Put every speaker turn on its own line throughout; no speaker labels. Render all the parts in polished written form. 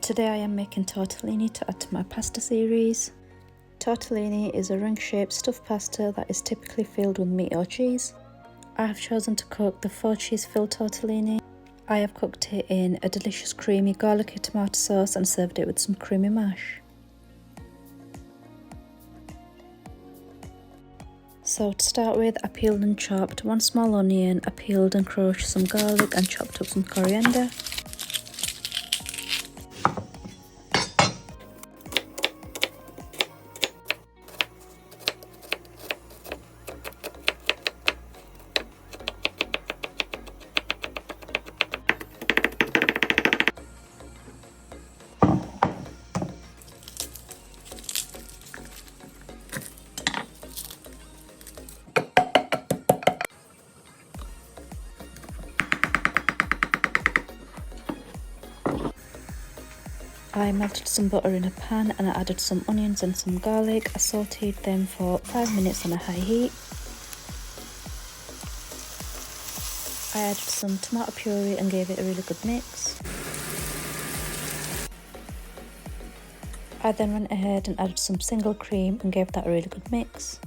Today I am making tortellini to add to my pasta series. Tortellini is a ring-shaped stuffed pasta that is typically filled with meat or cheese. I have chosen to cook the 4 cheese-filled tortellini. I have cooked it in a delicious creamy garlicky tomato sauce and served it with some creamy mash. So to start with, I peeled and chopped 1 small onion, I peeled and crushed some garlic and chopped up some coriander. I melted some butter in a pan and I added some onions and some garlic. I sauteed them for 5 minutes on a high heat. I added some tomato puree and gave it a really good mix. I then went ahead and added some single cream and gave that a really good mix.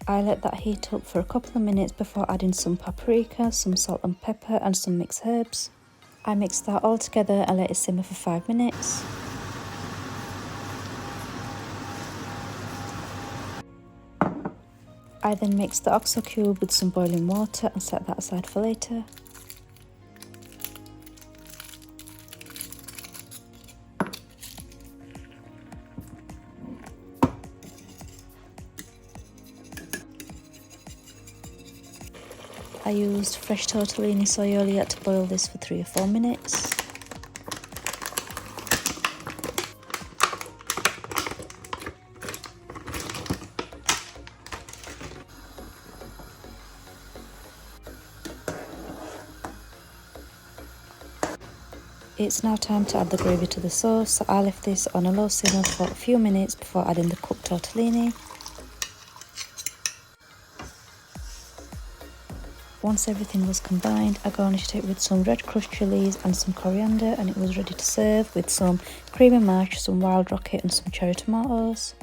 I let that heat up for a couple of minutes before adding some paprika, some salt and pepper and some mixed herbs. I mixed that all together and let it simmer for 5 minutes. I then mixed the oxo cube with some boiling water and set that aside for later. I used fresh tortellini soy oil to boil this for 3 or 4 minutes. It's now time to add the gravy to the sauce, so I left this on a low simmer for a few minutes before adding the cooked tortellini. Once everything was combined, I garnished it with some red crushed chillies and some coriander, and it was ready to serve with some creamy mash, some wild rocket and some cherry tomatoes.